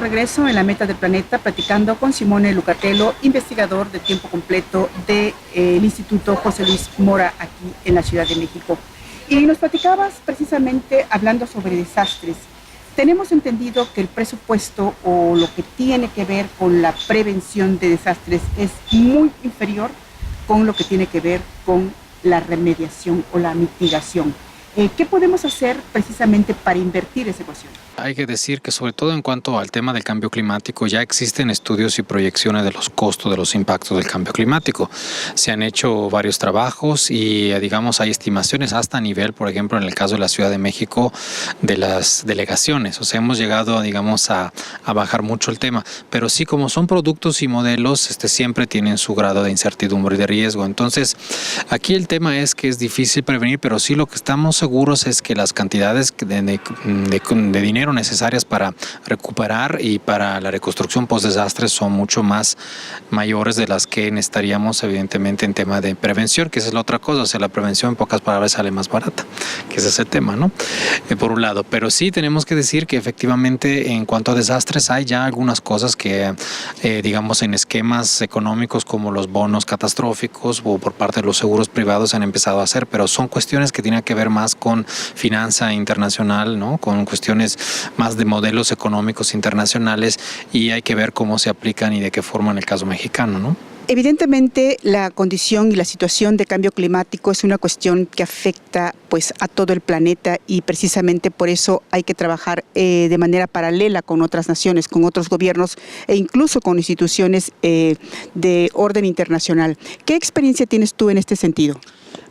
regreso en La Meta del Planeta platicando con Simone Lucatello, investigador de tiempo completo del Instituto José Luis Mora aquí en la Ciudad de México. Y nos platicabas precisamente hablando sobre desastres. Tenemos entendido que el presupuesto o lo que tiene que ver con la prevención de desastres es muy inferior con lo que tiene que ver con la remediación o la mitigación. ¿Qué podemos hacer precisamente para invertir esa ecuación? Hay que decir que sobre todo en cuanto al tema del cambio climático ya existen estudios y proyecciones de los costos de los impactos del cambio climático. Se han hecho varios trabajos y digamos hay estimaciones hasta a nivel, por ejemplo, en el caso de la Ciudad de México, de las delegaciones. O sea, hemos llegado digamos a bajar mucho el tema, pero sí como son productos y modelos, siempre tienen su grado de incertidumbre y de riesgo. Entonces, aquí el tema es que es difícil prevenir, pero sí lo que estamos seguros es que las cantidades de dinero necesarias para recuperar y para la reconstrucción post-desastre son mucho más mayores de las que necesitaríamos evidentemente en tema de prevención, que esa es la otra cosa. O sea, la prevención en pocas palabras sale más barata, que ese es el tema, ¿no? Por un lado, pero sí tenemos que decir que efectivamente en cuanto a desastres hay ya algunas cosas que digamos en esquemas económicos como los bonos catastróficos o por parte de los seguros privados han empezado a hacer, pero son cuestiones que tienen que ver más con finanza internacional, ¿no? Con cuestiones más de modelos económicos internacionales, y hay que ver cómo se aplican y de qué forma en el caso mexicano, ¿no? Evidentemente, la condición y la situación de cambio climático es una cuestión que afecta pues a todo el planeta, y precisamente por eso hay que trabajar de manera paralela con otras naciones, con otros gobiernos e incluso con instituciones de orden internacional. ¿Qué experiencia tienes tú en este sentido?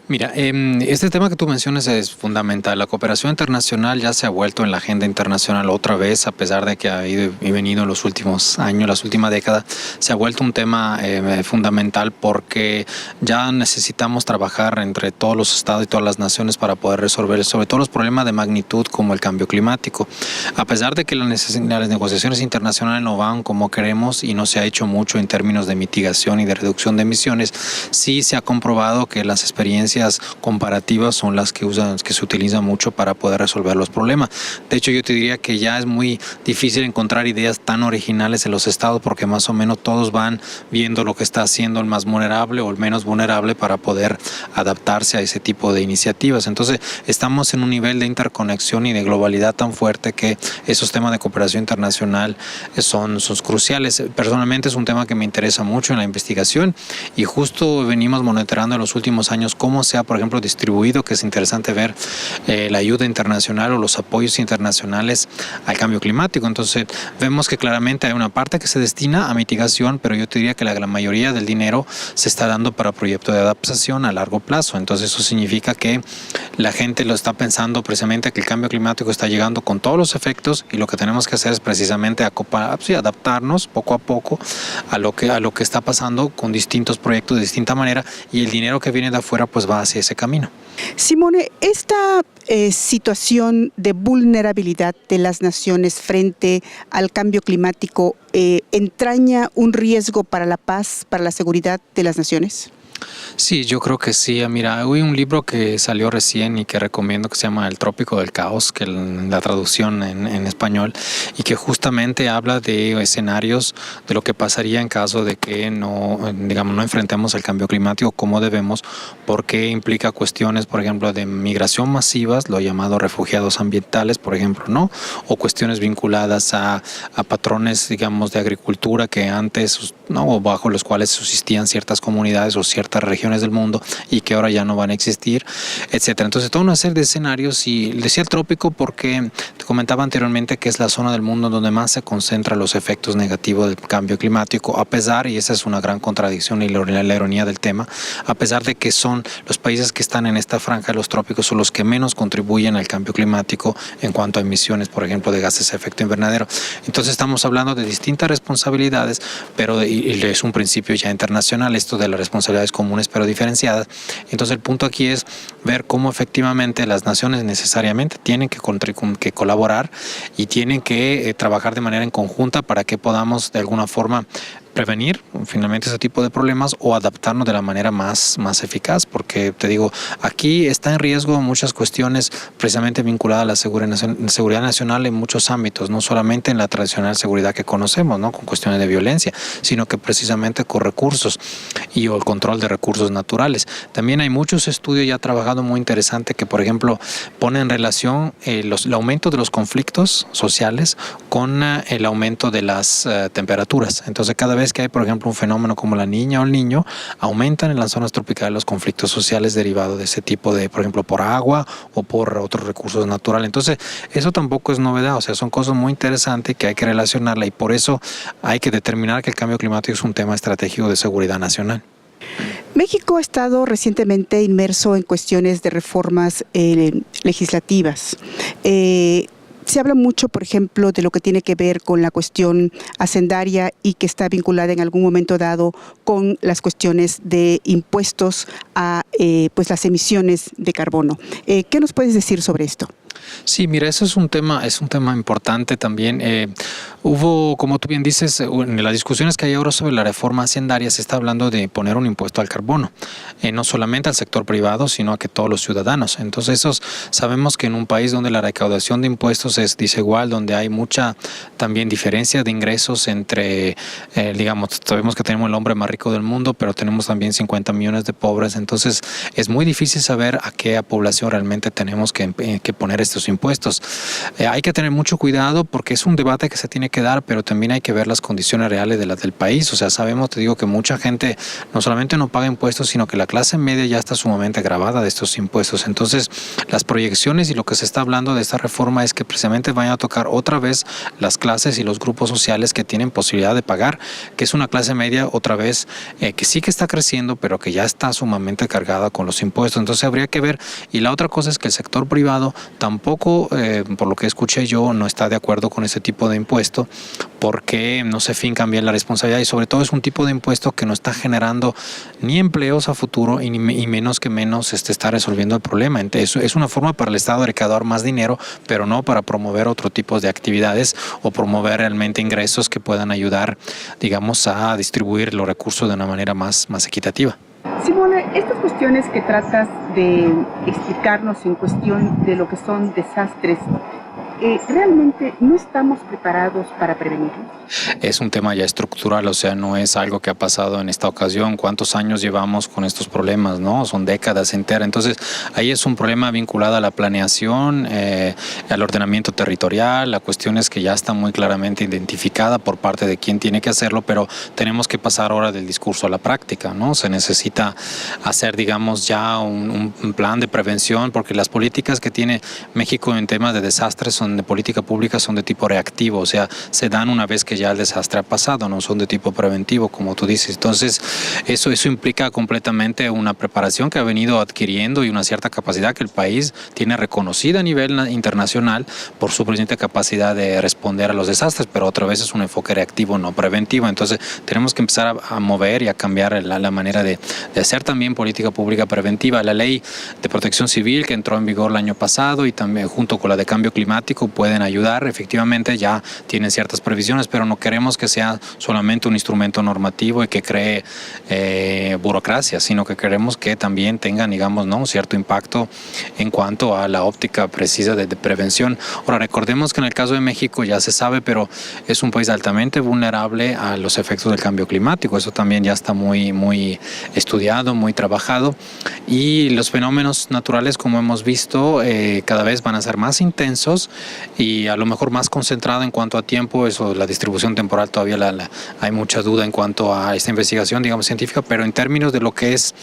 Mira, este tema que tú mencionas es fundamental. La cooperación internacional ya se ha vuelto en la agenda internacional otra vez, a pesar de que ha ido y venido en los últimos años, las últimas décadas, se ha vuelto un tema fundamental porque ya necesitamos trabajar entre todos los estados y todas las naciones para poder resolver sobre todo los problemas de magnitud como el cambio climático. A pesar de que las negociaciones internacionales no van como queremos y no se ha hecho mucho en términos de mitigación y de reducción de emisiones, sí se ha comprobado que las experiencias comparativas son las que se utilizan mucho para poder resolver los problemas. De hecho, yo te diría que ya es muy difícil encontrar ideas tan originales en los estados, porque más o menos todos van viendo lo que está haciendo el más vulnerable o el menos vulnerable para poder adaptarse a ese tipo de iniciativas. Entonces, estamos en un nivel de interconexión y de globalidad tan fuerte que esos temas de cooperación internacional son cruciales. Personalmente es un tema que me interesa mucho en la investigación, y justo venimos monitoreando en los últimos años cómo se ha, por ejemplo, distribuido, que es interesante ver la ayuda internacional o los apoyos internacionales al cambio climático. Entonces, vemos que claramente hay una parte que se destina a mitigación, pero yo te diría que la mayoría del dinero se está dando para proyectos de adaptación a largo plazo. Entonces, eso significa que la gente lo está pensando precisamente que el cambio climático está llegando con todos los efectos, y lo que tenemos que hacer es precisamente adaptarnos poco a poco a lo que está pasando con distintos proyectos de distinta manera, y el dinero que viene de afuera pues va hacia ese camino. Simone, esta situación de vulnerabilidad de las naciones frente al cambio climático entraña un riesgo para la paz, para la seguridad de las naciones. Sí, yo creo que sí. Mira, hay un libro que salió recién y que recomiendo que se llama El Trópico del Caos, que la traducción en español, y que justamente habla de escenarios de lo que pasaría en caso de que no enfrentemos el cambio climático como debemos, porque implica cuestiones, por ejemplo, de migración masivas, lo llamado refugiados ambientales, por ejemplo, ¿no? O cuestiones vinculadas a patrones, digamos, de agricultura que antes, ¿no? O bajo los cuales subsistían ciertas comunidades o ciertas regiones del mundo y que ahora ya no van a existir, etcétera. Entonces, toda una serie de escenarios, y decía el trópico porque te comentaba anteriormente que es la zona del mundo donde más se concentran los efectos negativos del cambio climático, a pesar, y esa es una gran contradicción y la ironía del tema, a pesar de que son los países que están en esta franja de los trópicos son los que menos contribuyen al cambio climático en cuanto a emisiones, por ejemplo, de gases de efecto invernadero. Entonces, estamos hablando de distintas responsabilidades, pero y es un principio ya internacional esto de las responsabilidades comunes pero diferenciadas. Entonces, el punto aquí es ver cómo efectivamente las naciones necesariamente tienen que colaborar y tienen que trabajar de manera en conjunta para que podamos de alguna forma prevenir finalmente ese tipo de problemas o adaptarnos de la manera más eficaz, porque te digo, aquí está en riesgo muchas cuestiones precisamente vinculadas a la seguridad nacional en muchos ámbitos, no solamente en la tradicional seguridad que conocemos, ¿no? Con cuestiones de violencia, sino que precisamente con recursos y el control de recursos naturales. También hay muchos estudios ya trabajados muy interesantes que, por ejemplo, ponen en relación el aumento de los conflictos sociales con el aumento de las temperaturas. Entonces, cada vez que hay, por ejemplo, un fenómeno como la niña o el niño, aumentan en las zonas tropicales los conflictos sociales derivados de ese tipo de, por ejemplo, por agua o por otros recursos naturales. Entonces, eso tampoco es novedad, o sea, son cosas muy interesantes que hay que relacionarla y por eso hay que determinar que el cambio climático es un tema estratégico de seguridad nacional. México ha estado recientemente inmerso en cuestiones de reformas legislativas. Se habla mucho, por ejemplo, de lo que tiene que ver con la cuestión hacendaria y que está vinculada en algún momento dado con las cuestiones de impuestos a pues las emisiones de carbono. ¿Qué nos puedes decir sobre esto? Sí, mira, eso es un tema importante también. Hubo, como tú bien dices, en las discusiones que hay ahora sobre la reforma hacendaria se está hablando de poner un impuesto al carbono, no solamente al sector privado, sino a que todos los ciudadanos. Entonces, sabemos que en un país donde la recaudación de impuestos es desigual, donde hay mucha también diferencia de ingresos entre, digamos, sabemos que tenemos el hombre más rico del mundo, pero tenemos también 50 millones de pobres. Entonces, es muy difícil saber a qué población realmente tenemos que poner estos impuestos. Hay que tener mucho cuidado porque es un debate que se tiene que dar, pero también hay que ver las condiciones reales del país. O sea, sabemos, te digo, que mucha gente no solamente no paga impuestos, sino que la clase media ya está sumamente agravada de estos impuestos. Entonces, las proyecciones y lo que se está hablando de esta reforma es que precisamente vayan a tocar otra vez las clases y los grupos sociales que tienen posibilidad de pagar, que es una clase media otra vez que sí que está creciendo, pero que ya está sumamente cargada con los impuestos. Entonces, habría que ver. Y la otra cosa es que el sector privado tampoco, por lo que escuché yo, no está de acuerdo con ese tipo de impuesto porque no se fincan bien la responsabilidad y sobre todo es un tipo de impuesto que no está generando ni empleos a futuro y menos que menos está resolviendo el problema. Entonces, es una forma para el Estado de recaudar más dinero, pero no para promover otro tipo de actividades o promover realmente ingresos que puedan ayudar, digamos, a distribuir los recursos de una manera más equitativa. Simone, estas cuestiones que tratas de explicarnos en cuestión de lo que son desastres, ¿realmente no estamos preparados para prevenirlos? Es un tema ya estructural, o sea, no es algo que ha pasado en esta ocasión. ¿Cuántos años llevamos con estos problemas, no? Son décadas enteras. Entonces, ahí es un problema vinculado a la planeación, al ordenamiento territorial, a cuestiones que ya están muy claramente identificadas por parte de quien tiene que hacerlo, pero tenemos que pasar ahora del discurso a la práctica, ¿no? Se necesita hacer, digamos, ya un plan de prevención, porque las políticas que tiene México en temas de desastres de política pública son de tipo reactivo, o sea, se dan una vez que ya el desastre ha pasado, no son de tipo preventivo, como tú dices. Entonces, eso implica completamente una preparación que ha venido adquiriendo y una cierta capacidad que el país tiene reconocida a nivel internacional por su presente capacidad de responder a los desastres, pero otra vez es un enfoque reactivo, no preventivo. Entonces, tenemos que empezar a mover y a cambiar la manera de hacer también política pública preventiva. La ley de protección civil que entró en vigor el año pasado y también junto con la de cambio climático pueden ayudar, efectivamente ya tienen ciertas previsiones, pero no queremos que sea solamente un instrumento normativo y que cree burocracia, sino que queremos que también tengan, digamos, ¿no?, un cierto impacto en cuanto a la óptica precisa de prevención. Ahora, recordemos que en el caso de México ya se sabe, pero es un país altamente vulnerable a los efectos del cambio climático. Eso también ya está muy estudiado, muy trabajado, y los fenómenos naturales, como hemos visto, cada vez van a ser más intensos y a lo mejor más concentrado en cuanto a tiempo. Eso, la distribución temporal todavía hay mucha duda en cuanto a esta investigación, digamos, científica, pero en términos de lo que es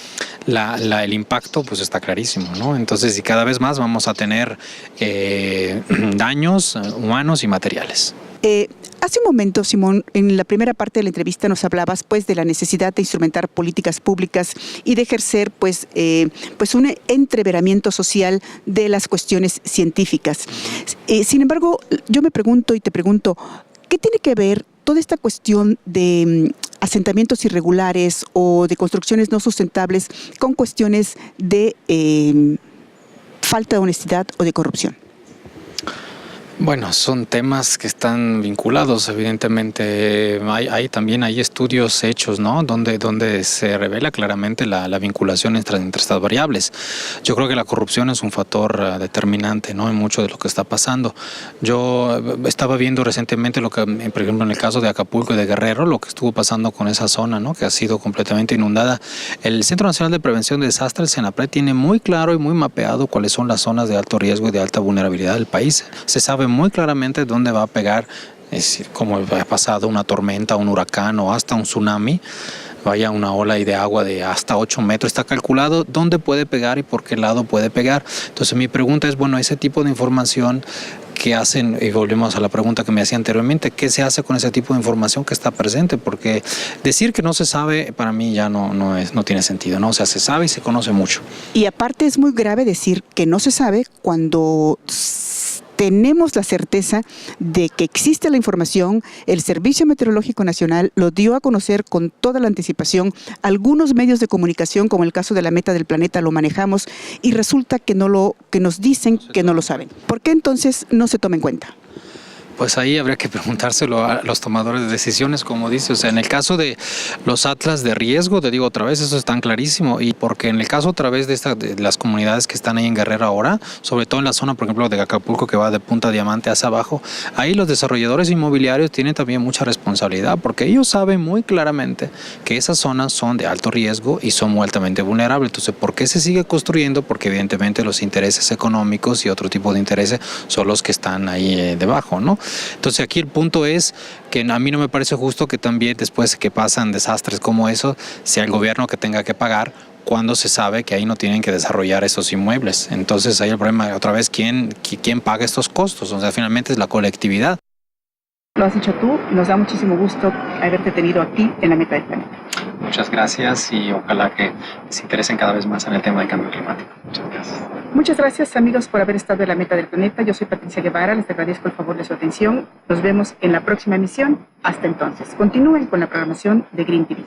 el impacto, pues está clarísimo, ¿no? Entonces, y cada vez más vamos a tener daños humanos y materiales. Hace un momento, Simón, en la primera parte de la entrevista nos hablabas pues de la necesidad de instrumentar políticas públicas y de ejercer pues un entreveramiento social de las cuestiones científicas. Sin embargo, yo me pregunto y te pregunto, ¿qué tiene que ver toda esta cuestión de asentamientos irregulares o de construcciones no sustentables con cuestiones de falta de honestidad o de corrupción? Bueno, son temas que están vinculados, evidentemente. Hay estudios hechos, ¿no? Donde se revela claramente la vinculación entre estas variables. Yo creo que la corrupción es un factor determinante, ¿no? En mucho de lo que está pasando. Yo estaba viendo recientemente lo que, por ejemplo, en el caso de Acapulco y de Guerrero, lo que estuvo pasando con esa zona, ¿no? Que ha sido completamente inundada. El Centro Nacional de Prevención de Desastres, CENAPRED, tiene muy claro y muy mapeado cuáles son las zonas de alto riesgo y de alta vulnerabilidad del país. Se sabe muy claramente dónde va a pegar, es decir, como ha pasado una tormenta, un huracán o hasta un tsunami, vaya una ola de agua de hasta 8 metros, está calculado dónde puede pegar y por qué lado puede pegar. Entonces mi pregunta es, bueno, ese tipo de información que hacen, y volvemos a la pregunta que me hacía anteriormente, ¿qué se hace con ese tipo de información que está presente? Porque decir que no se sabe, para mí ya no tiene sentido, ¿no? O sea, se sabe y se conoce mucho. Y aparte es muy grave decir que no se sabe cuando tenemos la certeza de que existe la información. El Servicio Meteorológico Nacional lo dio a conocer con toda la anticipación. Algunos medios de comunicación, como el caso de La Meta del Planeta, lo manejamos y resulta que nos dicen que no lo saben. ¿Por qué entonces no se toma en cuenta? Pues ahí habría que preguntárselo a los tomadores de decisiones, como dice. O sea, en el caso de los atlas de riesgo, te digo otra vez, eso es tan clarísimo. Y porque en el caso otra vez de las comunidades que están ahí en Guerrero ahora, sobre todo en la zona, por ejemplo, de Acapulco, que va de Punta Diamante hacia abajo, ahí los desarrolladores inmobiliarios tienen también mucha responsabilidad, porque ellos saben muy claramente que esas zonas son de alto riesgo y son muy altamente vulnerables. Entonces, ¿por qué se sigue construyendo? Porque evidentemente los intereses económicos y otro tipo de intereses son los que están ahí debajo, ¿no? Entonces aquí el punto es que a mí no me parece justo que también después que pasan desastres como eso, sea el gobierno que tenga que pagar cuando se sabe que ahí no tienen que desarrollar esos inmuebles. Entonces ahí el problema otra vez, ¿quién paga estos costos? O sea, finalmente es la colectividad. Lo has dicho tú, nos da muchísimo gusto haberte tenido aquí en La Meta del Planeta. Muchas gracias y ojalá que se interesen cada vez más en el tema del cambio climático. Muchas gracias. Muchas gracias, amigos, por haber estado en La Meta del Planeta. Yo soy Patricia Guevara, les agradezco el favor de su atención. Nos vemos en la próxima emisión. Hasta entonces, continúen con la programación de Green TV.